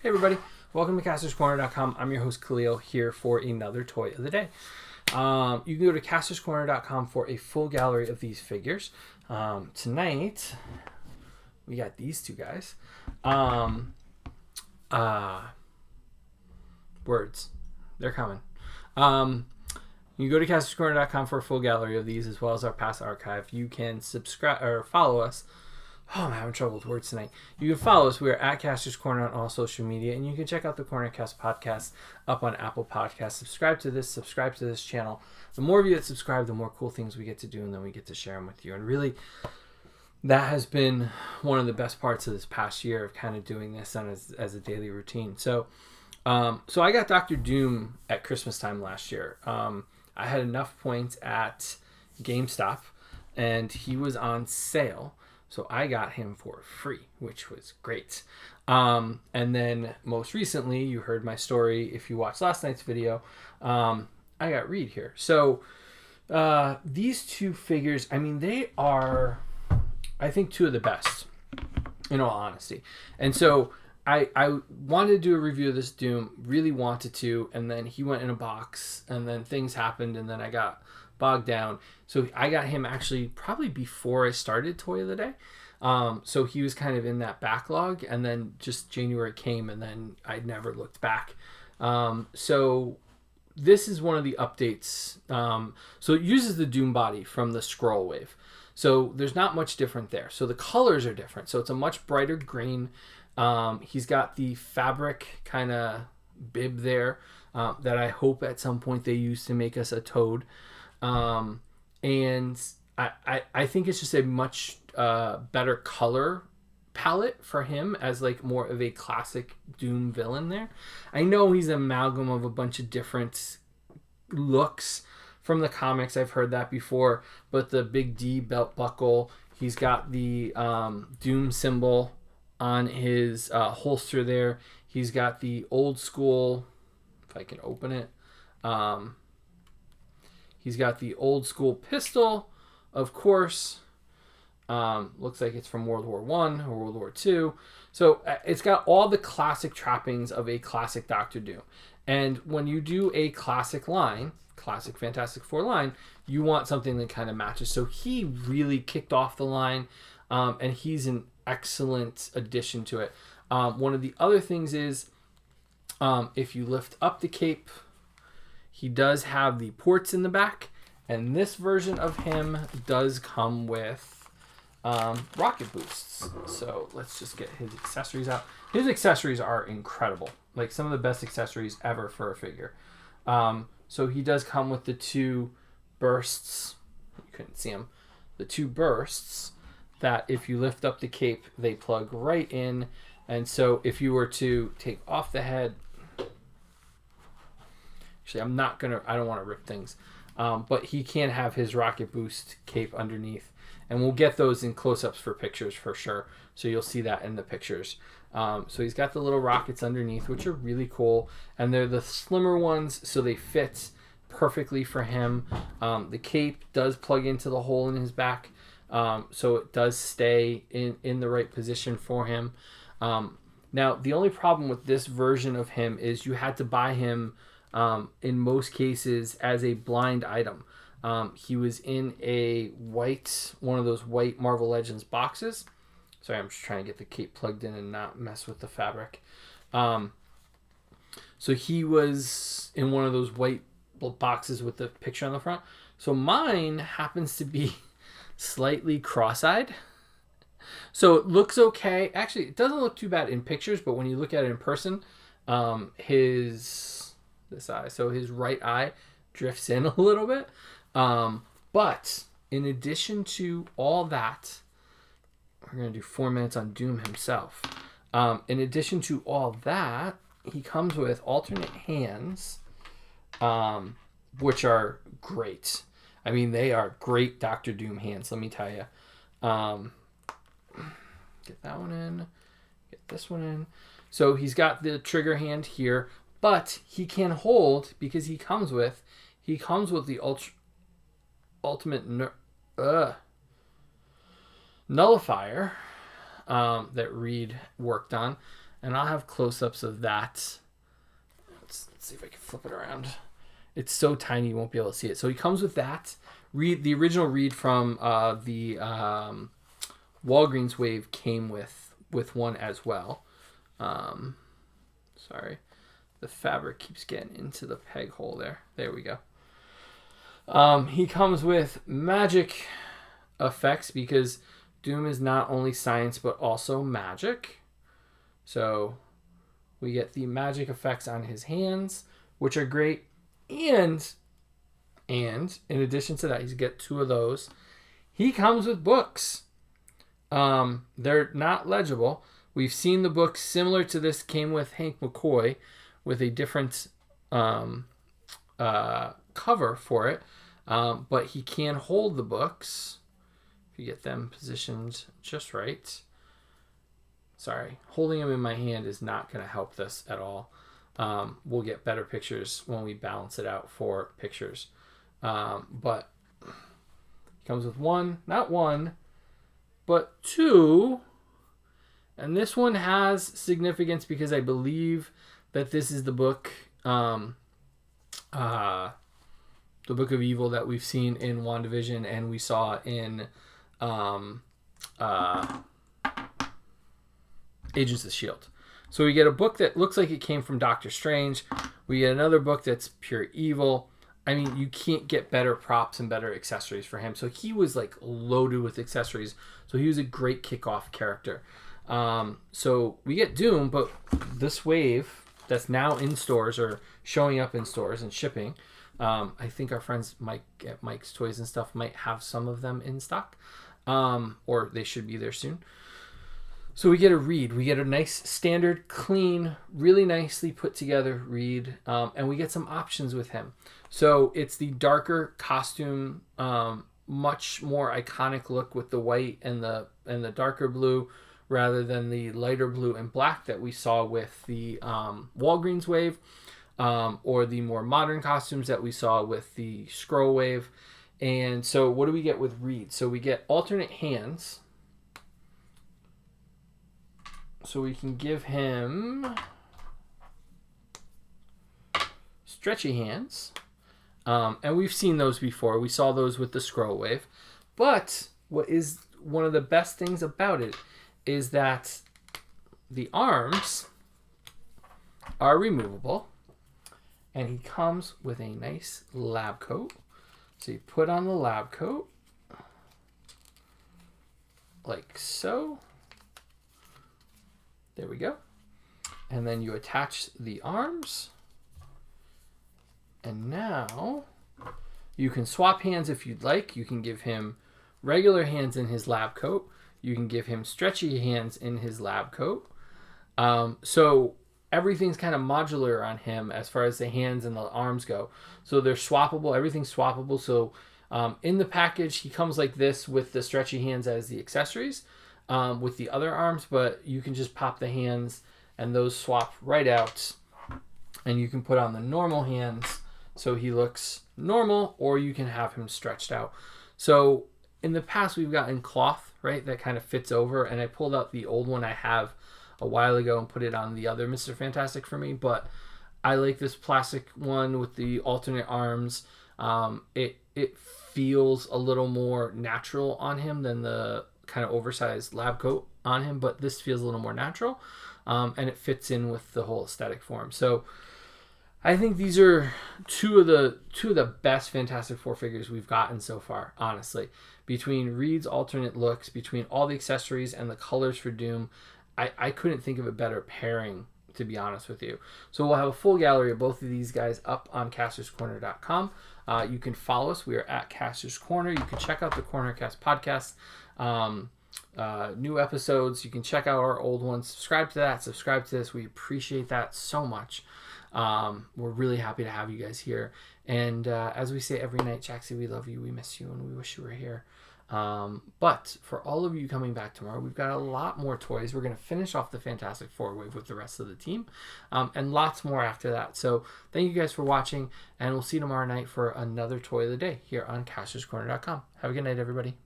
Hey everybody, welcome to KastorsCorner.com. I'm your host Khalil here for another toy of the day. You can go to KastorsCorner.com for a full gallery of these figures. Tonight, we got these two guys. Words. They're coming. You can go to KastorsCorner.com for a full gallery of these as well as our past archive. You can subscribe or follow us. Oh, I'm having trouble with words tonight. You can follow us. We are at Kastor's Corner on all social media, and you can check out the Cornercast podcast up on Apple Podcasts. Subscribe to this channel. The more of you that subscribe, the more cool things we get to do, and then we get to share them with you. And really, that has been one of the best parts of this past year of kind of doing this on as a daily routine. So I got Dr. Doom at Christmas time last year. I had enough points at GameStop, and he was on sale. So I got him for free, which was great. And then most recently, you heard my story. If you watched last night's video, I got Reed here. So these two figures, I mean, they are, I think, two of the best, in all honesty. And so I wanted to do a review of this Doom, really wanted to, and then he went in a box, and then things happened, and then I got bogged down. So I got him actually probably before I started Toy of the Day. So he was kind of in that backlog, and then just January came, and then I never looked back. So this is one of the updates. So it uses the Doom body from the Scroll Wave. So there's not much different there. So the colors are different. So it's a much brighter green. He's got the fabric kind of bib there that I hope at some point they use to make us a toad. And I think it's just a much better color palette for him as like more of a classic Doom villain there. I know he's an amalgam of a bunch of different looks from the comics. I've heard that before, but the big D belt buckle, he's got the Doom symbol on his holster there. He's got the old school, if I can open it, he's got the old school pistol, of course. Looks like it's from World War I or World War II. So it's got all the classic trappings of a classic Doctor Doom. And when you do a classic line, classic Fantastic Four line, you want something that kind of matches. So he really kicked off the line, and he's an excellent addition to it. One of the other things is if you lift up the cape, he does have the ports in the back, and this version of him does come with rocket boosts. So let's just get his accessories out. His accessories are incredible, like some of the best accessories ever for a figure. So he does come with the two bursts. You couldn't see them. The two bursts that if you lift up the cape, they plug right in. And so if you were to take off the head, actually, I don't want to rip things. But he can have his rocket boost cape underneath. And we'll get those in close-ups for pictures for sure. So you'll see that in the pictures. So he's got the little rockets underneath, which are really cool. And they're the slimmer ones, so they fit perfectly for him. The cape does plug into the hole in his back. So it does stay in the right position for him. Now, the only problem with this version of him is you had to buy him in most cases as a blind item. He was in one of those white Marvel Legends boxes. Sorry, I'm just trying to get the cape plugged in and not mess with the fabric. So he was in one of those white boxes with the picture on the front. So mine happens to be slightly cross-eyed. So it looks okay. Actually, it doesn't look too bad in pictures, but when you look at it in person, his right eye drifts in a little bit. But in addition to all that, we're going to do 4 minutes on Doom himself. In addition to all that, he comes with alternate hands, which are great. I mean, they are great Dr. Doom hands, let me tell you. Get that one in. Get this one in. So he's got the trigger hand here, but he can hold because he comes with the ultimate nullifier that Reed worked on. And I'll have close-ups of that. Let's see if I can flip it around. It's so tiny you won't be able to see it. So he comes with that. The original Reed from the Walgreens wave came with one as well. Sorry. The fabric keeps getting into the peg hole there. There we go. He comes with magic effects because Doom is not only science but also magic. So we get the magic effects on his hands, which are great. And in addition to that, you get 2 of those. He comes with books. They're not legible. We've seen the book similar to this came with Hank McCoy with a different cover for it. But he can hold the books if you get them positioned just right. Sorry, holding them in my hand is not going to help this at all. We'll get better pictures when we balance it out for pictures. But it comes with not one, but 2. And this one has significance because I believe that this is the book, the Book of Evil that we've seen in WandaVision and we saw in Agents of S.H.I.E.L.D. So we get a book that looks like it came from Doctor Strange. We get another book that's pure evil. I mean, you can't get better props and better accessories for him. So he was like loaded with accessories. So he was a great kickoff character. So we get Doom, but this wave that's now in stores or showing up in stores and shipping. I think our friends Mike at Mike's Toys and Stuff might have some of them in stock. Or they should be there soon. So we get a Reed. We get a nice, standard, clean, really nicely put together Reed. And we get some options with him. So it's the darker costume, much more iconic look with the white and the darker blue rather than the lighter blue and black that we saw with the Walgreens wave or the more modern costumes that we saw with the Skrull wave. And so what do we get with Reed? So we get alternate hands. So we can give him stretchy hands. And we've seen those before. We saw those with the Skrull wave. But what is one of the best things about it is that the arms are removable. And he comes with a nice lab coat. So you put on the lab coat like so. There we go. And then you attach the arms. And now you can swap hands if you'd like. You can give him regular hands in his lab coat. You can give him stretchy hands in his lab coat. So everything's kind of modular on him as far as the hands and the arms go. So they're swappable. Everything's swappable. So in the package, he comes like this with the stretchy hands as the accessories. With the other arms, but you can just pop the hands and those swap right out and you can put on the normal hands so he looks normal, or you can have him stretched out. So in the past we've gotten cloth, right, that kind of fits over, and I pulled out the old one I have a while ago and put it on the other Mr. Fantastic for me, but I like this plastic one with the alternate arms. It feels a little more natural on him than the kind of oversized lab coat on him, but this feels a little more natural, and it fits in with the whole aesthetic for him. So I think these are two of the best Fantastic Four figures we've gotten so far, honestly. Between Reed's alternate looks, between all the accessories and the colors for Doom, I couldn't think of a better pairing, to be honest with you. So we'll have a full gallery of both of these guys up on castorscorner.com. You can follow us. We are at Kastor's Corner. You can check out the Cornercast podcast. New episodes. You can check out our old ones. Subscribe to that. Subscribe to this. We appreciate that so much. We're really happy to have you guys here. And as we say every night, Jaxie, we love you. We miss you. And we wish you were here. But for all of you coming back tomorrow, we've got a lot more toys. We're going to finish off the Fantastic Four wave with the rest of the team, and lots more after that. So thank you guys for watching, and we'll see you tomorrow night for another toy of the day here on castorscorner.com. Have a good night, everybody.